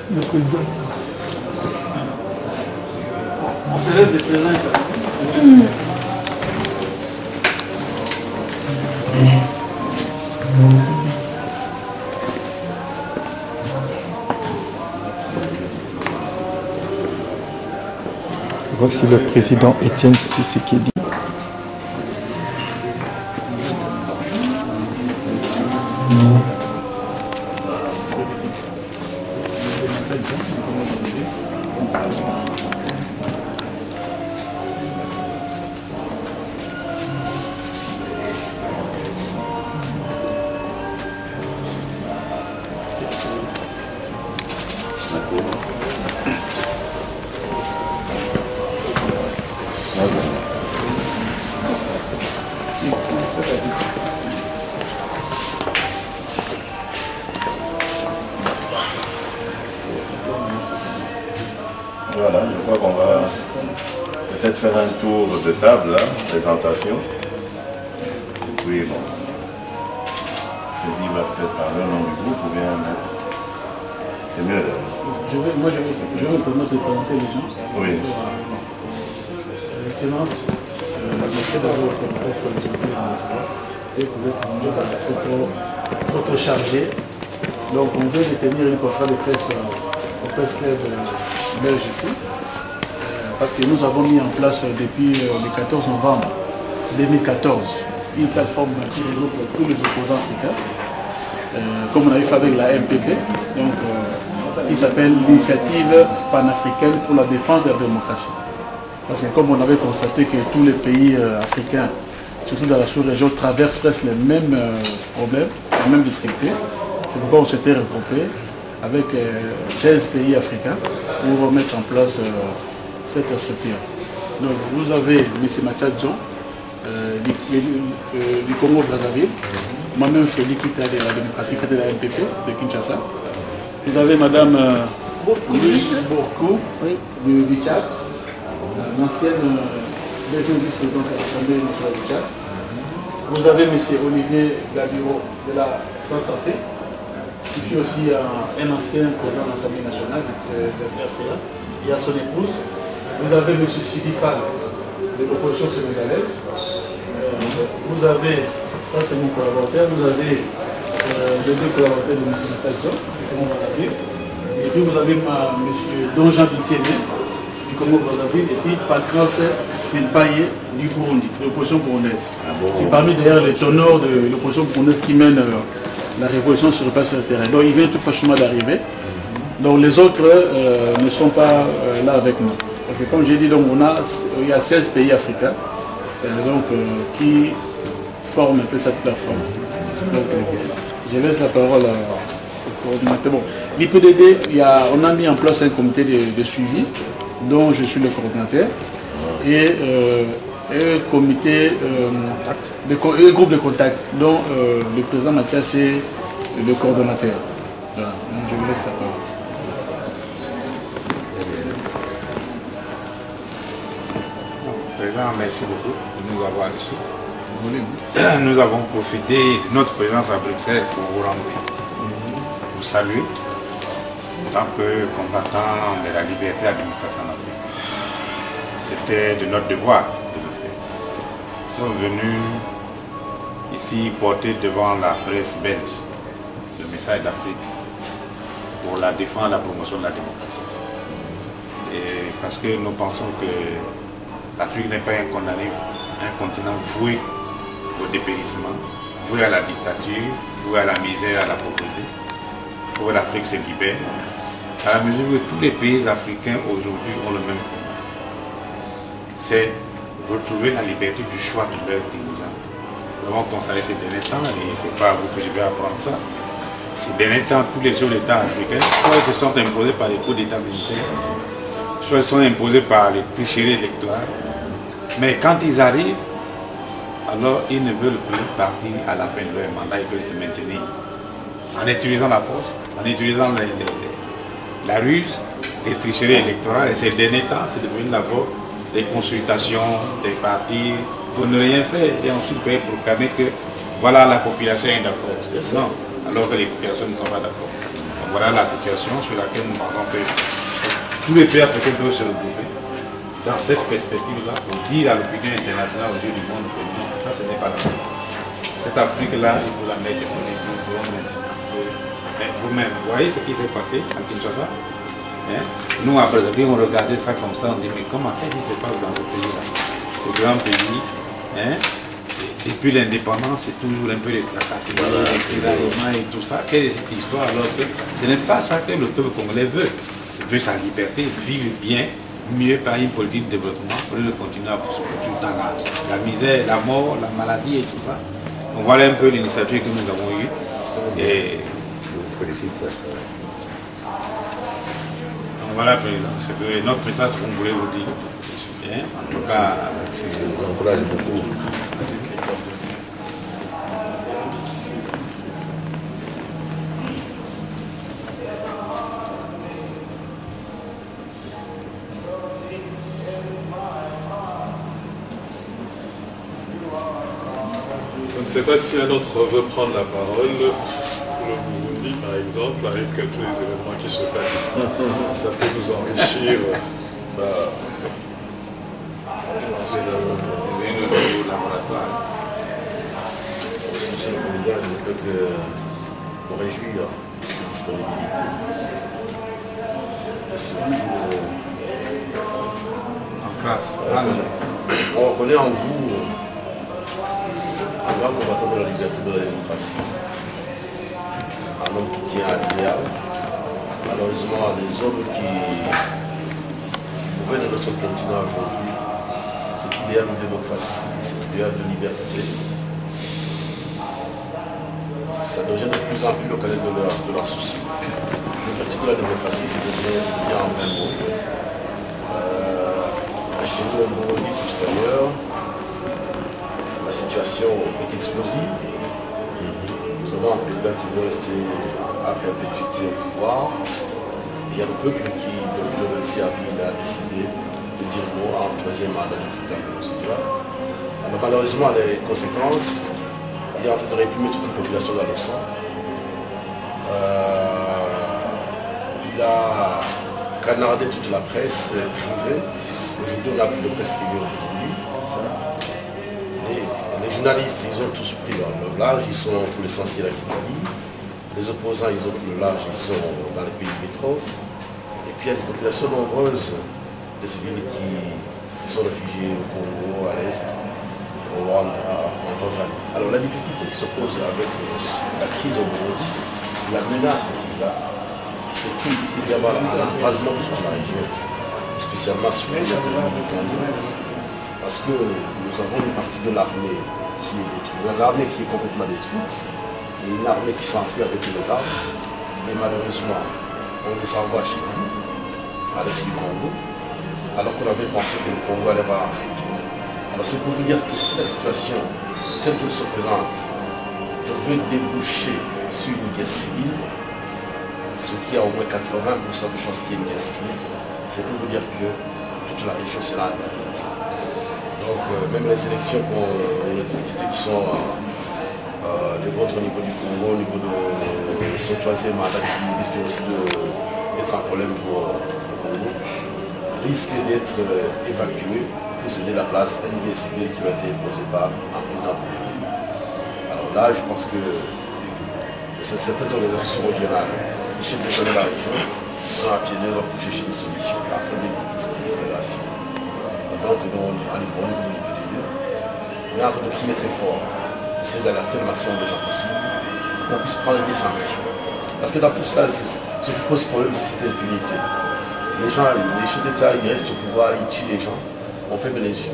On se lève de présent. Voici le président Étienne Tshisekedi. Voilà, je crois qu'on va peut-être faire un tour de table, là, présentation. Et puis bon, Freddy va peut-être parler au nom du groupe ou bien mettre. C'est mieux là. Je vais me permettre de présenter les gens. Oui. Excellence, merci d'avoir fait peut-être les outils dans l'espoir. Et peut-être un job trop chargé. Donc on vient de tenir une conférence de presse au Presse Club belge ici. Parce que nous avons mis en place depuis le 14 novembre 2014 une plateforme qui regroupe tous les opposants africains. Comme on avait fait avec la MPP. Donc, il s'appelle l'Initiative panafricaine pour la défense de la démocratie. Parce que comme on avait constaté que tous les pays africains, surtout dans la sous-région, traversent presque les mêmes problèmes, les mêmes difficultés, c'est pourquoi on s'était regroupé avec 16 pays africains pour mettre en place cette structure. Donc vous avez M. Mathiadjon du Congo-Brazzaville, moi-même Félix qui était de la démocratie, qui était de la MPP de Kinshasa. Vous avez Mme Louise Bourkou du Tchad, l'ancienne deuxième vice-présidente de l'Assemblée nationale du Tchad. Vous avez M. Olivier Gabiro de la Centrafrique, qui fut aussi un ancien président de l'Assemblée nationale de RCA. Il y a son épouse. Vous avez M. Sidi Fall de l'opposition sénégalaise. Vous avez, ça c'est mon collaborateur, vous avez les deux collaborateurs de M. Mathiadjon du Congo-Brazzaville. Et puis vous avez M. Don Jean Bitiéné du Congo-Brazzaville et puis Patrice Simpaye du Burundi, de l'opposition burundaise. C'est parmi d'ailleurs les tenors de l'opposition burundaise qui mène la révolution sur le plan sur le terrain. Donc il vient tout franchement d'arriver. Donc les autres ne sont pas là avec nous. Parce que comme j'ai dit, donc, il y a 16 pays africains qui forment un peu cette plateforme. Donc, je laisse la parole au coordinateur. Bon, l'IPDD, on a mis en place un comité de suivi dont je suis le coordinateur et un comité, un groupe de contact dont le président Mathias est le coordonnateur. Voilà. Donc, je vous laisse la parole. Merci beaucoup de nous avoir reçus. Nous avons profité de notre présence à Bruxelles pour vous rendre visite, vous saluer en tant que combattant de la liberté et de la démocratie en Afrique. C'était de notre devoir de le faire. Nous sommes venus ici porter devant la presse belge le message d'Afrique pour la défense et la promotion de la démocratie. Et parce que nous pensons que l'Afrique n'est pas un continent voué au dépérissement, voué à la dictature, voué à la misère, à la pauvreté. Il faut que l'Afrique se libère, à la mesure où tous les pays africains aujourd'hui ont le même combat. C'est retrouver la liberté du choix de leurs dirigeants. Nous avons constaté ces derniers temps, et ce n'est pas à vous que je vais apprendre ça, ces derniers temps, tous les chefs d'État africains, soit ils se sont imposés par les coups d'État militaires, soit ils sont imposés par les tricheries électorales. Mais quand ils arrivent, alors ils ne veulent plus partir à la fin de leur mandat, ils veulent se maintenir en utilisant la force, en utilisant la ruse, les tricheries électorales. Et ces derniers temps, c'est devenu d'abord des consultations, des partis, pour ne rien faire et ensuite proclamer que voilà la population est d'accord. Non, alors que les populations ne sont pas d'accord. voilà la situation sur laquelle nous pensons que tous les pays africains doivent se retrouver dans cette perspective-là pour dire à l'opinion internationale, aux yeux du monde, que non, ça ce n'est pas la même. Cette Afrique-là, il faut la mettre en équilibre. Mais vous-même, vous voyez ce qui s'est passé à Kinshasa? Nous, après, on regardait ça comme ça, on dit, mais comment qu'est-ce qui se passe dans ce pays-là? Ce grand pays, depuis l'indépendance, c'est toujours un peu les tracasseries, les tiraillements et tout ça. Quelle est cette histoire alors que ce n'est pas ça que le peuple congolais veut? Il veut sa liberté, vivre bien, mieux par une politique de développement, pour le continuer à se poursuivre dans la misère, la mort, la maladie et tout ça. Donc voilà un peu l'initiative que nous avons eue. Et je vous félicite pour ça. Donc voilà, Président, c'est notre message qu'on voulait vous dire. En tout cas, je vous encourage beaucoup. Je ne sais pas si un autre veut prendre la parole pour le Burundi, par exemple, avec tous les événements qui se passent. Ça peut nous enrichir. Je pense que le laboratoire, monsieur le Président, je ne peux que me réjouir de cette disponibilité. Et surtout, en classe. On reconnaît en vous un grand combattant de la liberté de la démocratie, un homme qui tient à l'idéal. Malheureusement, les hommes qui de notre continent aujourd'hui, cet idéal de démocratie, cet idéal de liberté, ça devient de plus en plus le calais de leurs soucis. Le vertu de la démocratie, c'est de bien en vrai mot. Chez nous, au Burundi, plus d'ailleurs, la situation est explosive. Nous avons un président qui veut rester à perpétuité au pouvoir. Il y a le peuple qui, depuis le 26 avril, a décidé de dire non à un troisième mandat du président Nkurunziza. Alors malheureusement, les conséquences, il est en train de réprimer toute une population dans le sang. Il a canardé toute la presse privée. Aujourd'hui, on n'a plus de presse privée au Burundi. Les journalistes, ils ont tous pris leur large, ils sont pour l'essentiel à Kigali. Les opposants, ils ont pris le large, ils sont dans les pays limitrophes. Et puis il y a des populations nombreuses de civils qui sont réfugiés au Congo, à l'Est, au Rwanda, en Tanzanie. Alors la difficulté qui se pose avec la crise au Burundi, la menace qu'il a, c'est qu'il y a un embrasement de toute la région, spécialement sur l'Est du Congo. Parce que nous avons une partie de l'armée qui est détruite, l'armée qui est complètement détruite, et une armée qui s'enfuit avec les armes. Et malheureusement, on les envoie chez vous, à l'est du Congo, alors qu'on avait pensé que le Congo allait avoir un répit. Alors c'est pour vous dire que si la situation telle qu'elle se présente devait déboucher sur une guerre civile, ce qui a au moins 80% de chances qu'il y ait une guerre civile, c'est pour vous dire que toute la région sera en difficulté. Donc même les élections les difficultés qui sont les vôtres au niveau du Congo, au niveau de son troisième mandat qui risque aussi d'être un problème pour le Congo, risque d'être évacué pour céder la place à une guerre civile qui va être imposée par un président populaire. Alors là, je pense que certaines organisations régionales, les chefs d'État de la région, sont à pied d'œuvre pour chercher une solution afin d'éviter cette déflagration. Donc nous, au niveau de l'épidémie, on est en train de crier très fort, essayer d'alerter le maximum de gens possible, pour qu'on puisse prendre des sanctions. Parce que dans tout cela, ce qui pose problème, c'est cette impunité. Les gens, les chefs d'État, ils restent au pouvoir, ils tuent les gens, on ferme les yeux.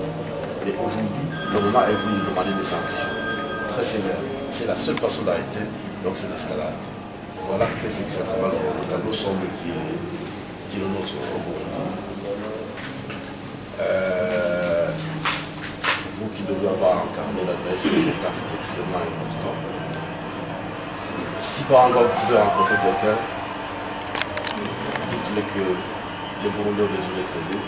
Et aujourd'hui, le moment est venu de demander des sanctions très sévères. C'est la seule façon d'arrêter donc cette escalade. Voilà très exactement le tableau sombre qui est le nôtre au Burundi. Vous qui devez avoir incarné l'adresse, le contact extrêmement important. Si par exemple vous pouvez rencontrer quelqu'un, dites-le que les Burundais ont besoin d'être aidés.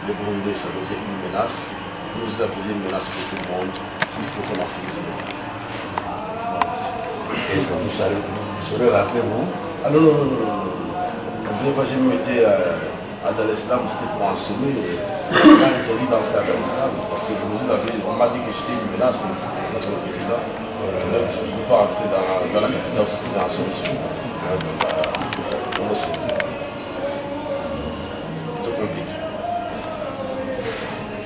Les Burundais, ça devient une menace. Vous appelez une menace pour tout le monde. Il faut commencer ici. Et ça vous saurez rappeler vous Ah non, non, non, non. La deuxième fois que j'ai même été à Dar es Salaam, c'était pour un sommet. On m'a interdit d'entrer à Dar es Salaam parce que on m'a dit que j'étais une menace contre le président. Donc je ne peux pas entrer dans la capitale, c'était dans la sommet. C'est tout compliqué.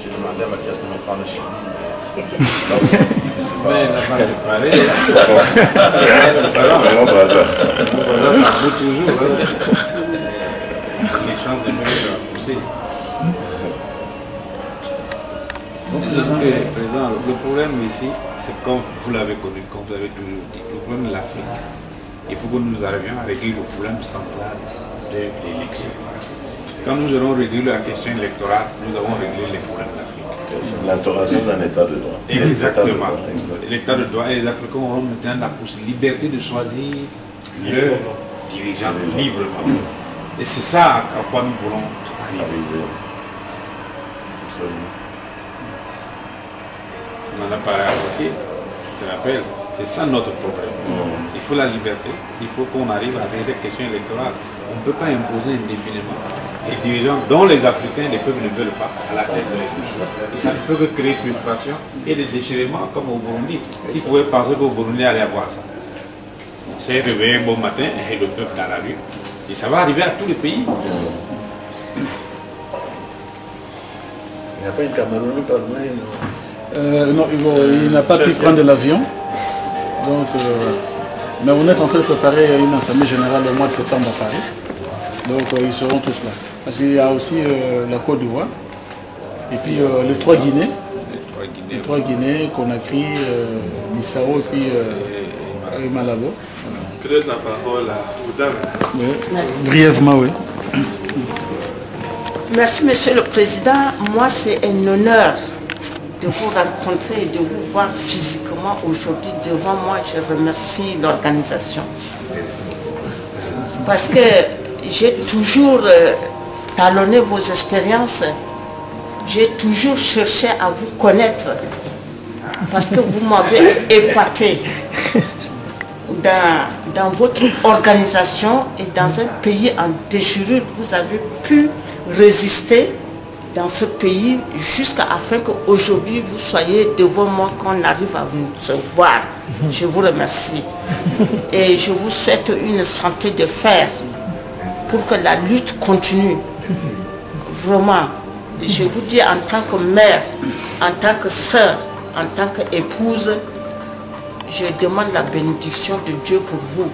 J'ai demandé à Mathias de me prendre chez lui, mais là aussi, je ne sais pas. Mais là-bas, c'est pareil. Ça vaut toujours. Les chances de mieux pousser. Président, le problème ici, c'est comme vous l'avez connu, comme vous avez toujours dit, le problème de l'Afrique. Il faut que nous arrivions à régler le problème central de l'élection. Quand nous aurons réglé la question électorale, nous avons réglé les problèmes de l'Afrique. C'est l'instauration d'un état de droit. Exactement. L'état de droit et les Africains auront maintenant la liberté de choisir leur dirigeant librement. Et c'est ça à quoi nous voulons arriver. On en a parlé à côté, je te rappelle. C'est ça notre problème. Il faut la liberté, il faut qu'on arrive à régler les questions électorales. On ne peut pas imposer indéfiniment les dirigeants dont les Africains, les peuples ne veulent pas à la tête de l'église. Et ça ne peut que créer frustration et des déchirements comme au Burundi. Qui pouvaient penser qu'au Burundi allait avoir ça. On s'est réveillé un bon matin et le peuple dans la rue. Et ça va arriver à tous les pays. Il n'y a pas un Camerounais par loin, non, il n'a pas pu prendre l'avion. Donc, mais on est en train de préparer une assemblée générale au mois de septembre à Paris. Donc ils seront tous là. Parce qu'il y a aussi la Côte d'Ivoire. Et puis les trois Guinées. Les trois Guinées, Conakry, Bissau et puis Malabo. Peut-être la parole aux dames. Oui. Brièvement, oui. Merci, Monsieur le Président. Moi, c'est un honneur de vous rencontrer et de vous voir physiquement aujourd'hui devant moi. Je remercie l'organisation. Parce que j'ai toujours talonné vos expériences. J'ai toujours cherché à vous connaître. Parce que vous m'avez épaté dans votre organisation et dans un pays en déchirure. Vous avez pu résister dans ce pays jusqu'à afin qu'aujourd'hui vous soyez devant moi, qu'on arrive à vous voir. Je vous remercie et je vous souhaite une santé de fer pour que la lutte continue. Vraiment, je vous dis en tant que mère, en tant que sœur, en tant qu'épouse, je demande la bénédiction de Dieu pour vous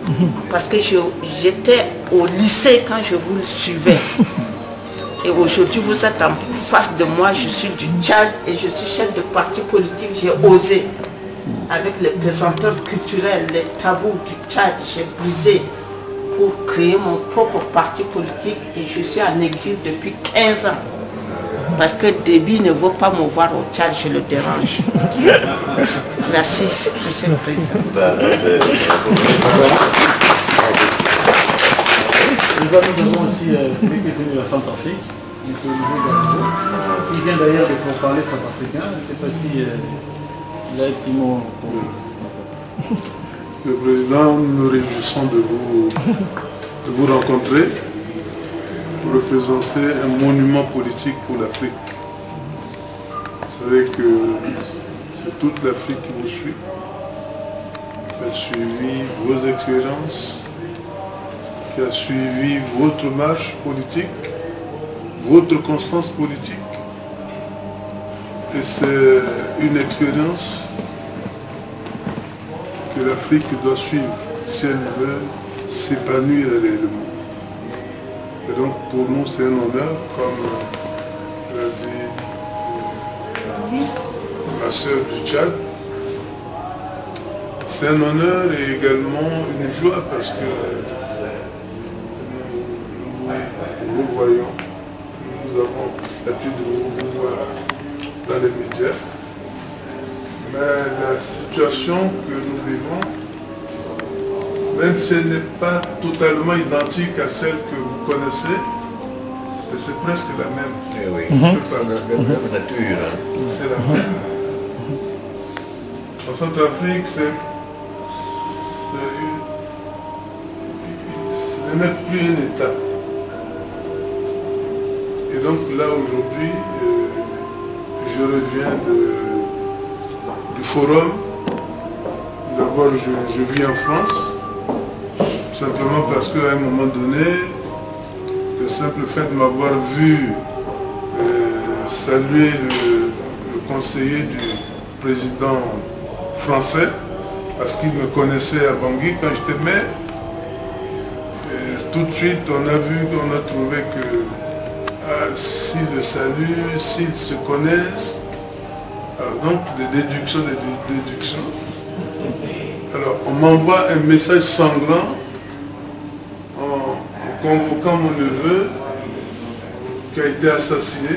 parce que j'étais au lycée quand je vous suivais. Et aujourd'hui, vous êtes en face de moi, je suis du Tchad et je suis chef de parti politique. J'ai osé, avec les pesanteurs culturels, les tabous du Tchad, j'ai brisé pour créer mon propre parti politique et je suis en exil depuis 15 ans. Parce que Déby ne veut pas me voir au Tchad, je le dérange. Merci, Monsieur le Président. Nous avons aussi quelqu'un de la Centrafrique, M. Olivier Gabriel, qui vient d'ailleurs de parler centrafricain. Je ne sais pas si il a un petit mot pour vous. Le Président, nous nous réjouissons de vous rencontrer pour représenter un monument politique pour l'Afrique. Vous savez que c'est toute l'Afrique qui vous suit, qui a suivi vos expériences, qui a suivi votre marche politique, votre constance politique. Et c'est une expérience que l'Afrique doit suivre si elle veut s'épanouir réellement. Et donc pour nous c'est un honneur, comme l'a dit ma sœur du Tchad. C'est un honneur et également une joie parce que nous voyons, nous avons l'habitude de vous voir dans les médias. Mais la situation que nous vivons, même si elle n'est pas totalement identique à celle que vous connaissez, c'est presque la même. oui. C'est la même nature. C'est la même. En Centrafrique, n'est plus un État. Et donc là aujourd'hui, je reviens du forum. D'abord, je vis en France, simplement parce qu'à un moment donné, le simple fait de m'avoir vu saluer le conseiller du président français, parce qu'il me connaissait à Bangui quand j'étais maire, tout de suite on a vu, on a trouvé que s'ils le saluent, s'ils se connaissent, donc des déductions. Alors on m'envoie un message sanglant en convoquant mon neveu qui a été assassiné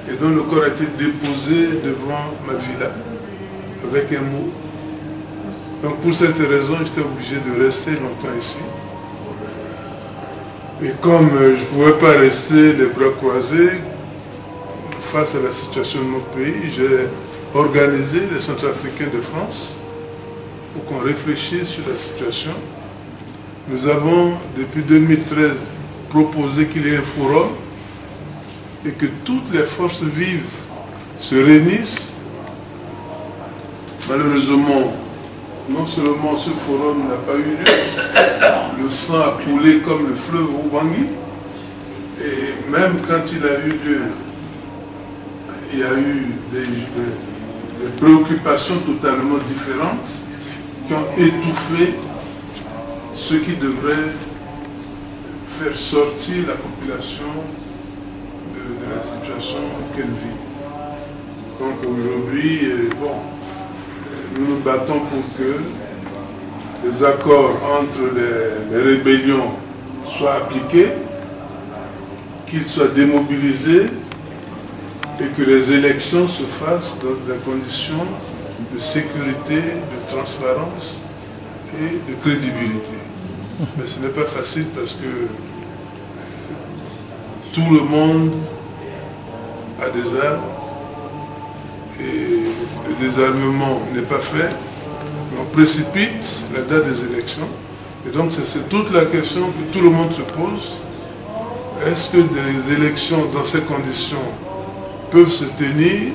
et dont le corps a été déposé devant ma villa avec un mot. Donc pour cette raison, j'étais obligé de rester longtemps ici. Et comme je ne pouvais pas rester les bras croisés face à la situation de mon pays, j'ai organisé les Centrafricains de France pour qu'on réfléchisse sur la situation. Nous avons, depuis 2013, proposé qu'il y ait un forum et que toutes les forces vives se réunissent. Malheureusement, non seulement ce forum n'a pas eu lieu, le sang a coulé comme le fleuve Ubangui, et même quand il a eu lieu, il y a eu des préoccupations totalement différentes qui ont étouffé ce qui devrait faire sortir la population de la situation qu'elle vit. Donc aujourd'hui, nous nous battons pour que les accords entre les rébellions soient appliqués, qu'ils soient démobilisés et que les élections se fassent dans des conditions de sécurité, de transparence et de crédibilité. Mais ce n'est pas facile parce que tout le monde a des armes et le désarmement n'est pas fait. On précipite la date des élections. Et donc c'est toute la question que tout le monde se pose. Est-ce que des élections dans ces conditions peuvent se tenir?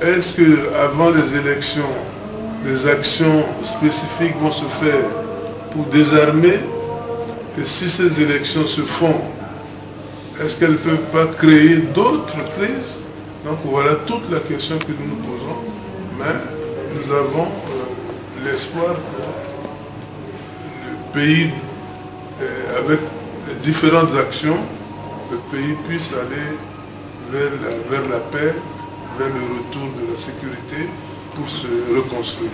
Est-ce qu'avant les élections, des actions spécifiques vont se faire pour désarmer? Et si ces élections se font, est-ce qu'elles ne peuvent pas créer d'autres crises? Donc voilà toute la question que nous nous posons. Mais nous avons l'espoir que le pays, avec les différentes actions, le pays puisse aller vers la paix, vers le retour de la sécurité pour se reconstruire.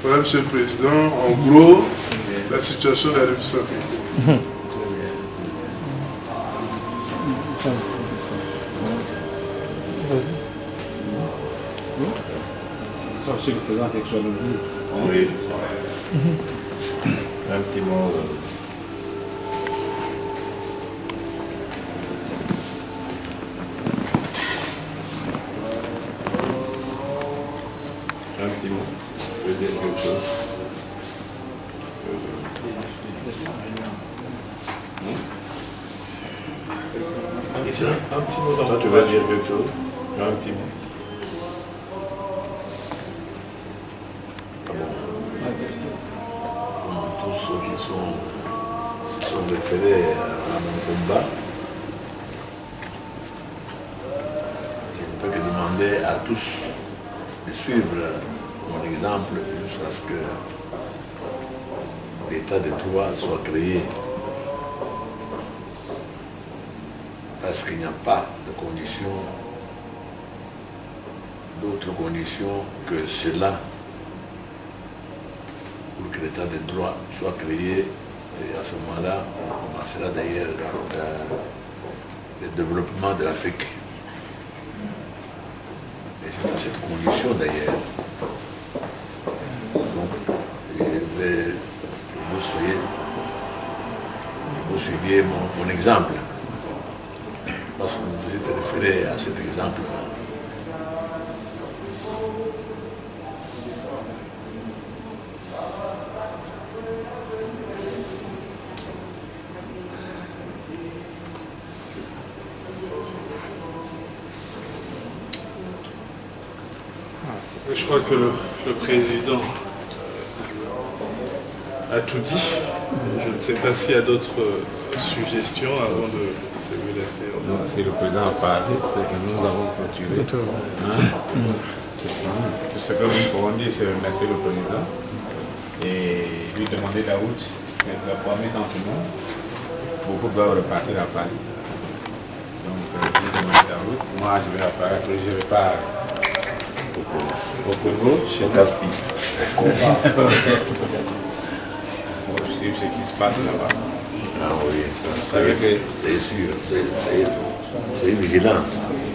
Voilà, Monsieur le Président, en gros, la situation de la République centrafricaine. Monsieur le Président, quelque chose à nous dire? Oui. Un petit mot. Un petit mot. Je vais dire quelque chose. Un petit mot. Toi, tu vas dire quelque chose? Un petit mot. Tous ceux qui se sont référés à mon combat, je ne peux que demander à tous de suivre mon exemple jusqu'à ce que l'état de droit soit créé. Parce qu'il n'y a pas de conditions, d'autres conditions que cela pour que l'état de droit soit créé. Et à ce moment-là, on commencera d'ailleurs le développement de l'Afrique. Et c'est dans cette condition d'ailleurs. Donc, je vais que vous suiviez mon exemple. Parce que vous vous êtes référé à cet exemple. Je crois que le président a tout dit. Je ne sais pas s'il y a d'autres suggestions avant de vous laisser. Non, si le président a parlé, c'est que nous avons clôturé. Tout ce que nous pouvons dire, c'est remercier le président et lui demander la route, puisque la première d'entre nous, beaucoup doivent repartir à Paris. Donc, lui demander la route. Moi, je vais à Paris, après je repars au Congo, chez Caspi. pour suivre ce qui se passe là-bas. Ah oui, ça c'est sûr, c'est vigilant.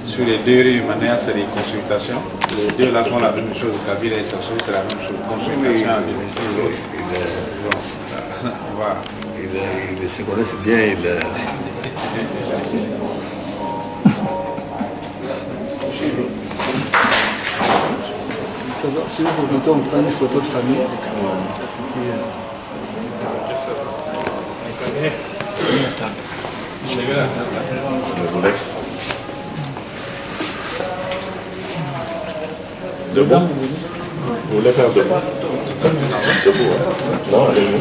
Sur les deux manières, c'est des consultations. Les deux là font la même chose. Kabila et Sassou, c'est la même chose. Consultation à domicile, l'autre. Ils se connaissent bien. Si vous permettez, on prend une photo de famille. Je vous laisse. Debout. Vous voulez faire debout? Debout. Non, allez-y.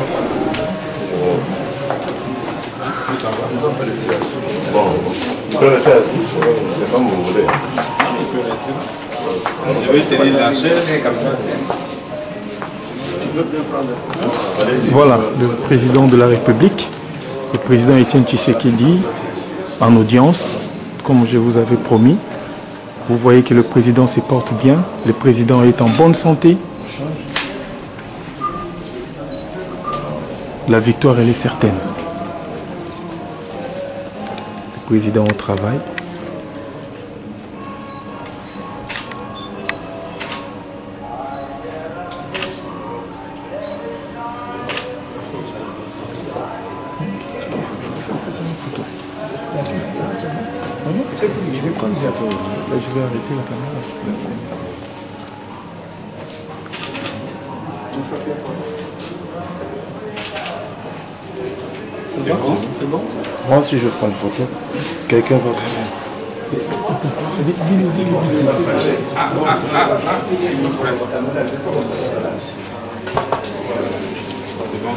Bon, vous pouvez rester assis. C'est comme vous voulez. Je vais tenir la chaise comme ça. Voilà, le président de la République, le président Étienne Tshisekedi, en audience, comme je vous avais promis. Vous voyez que le président se porte bien, le président est en bonne santé. La victoire, elle est certaine. Le président au travail. Je vais prendre des photos. Là, je vais arrêter la caméra. C'est bon? C'est bon? Moi aussi, je prends une photo. Quelqu'un va... C'est bon,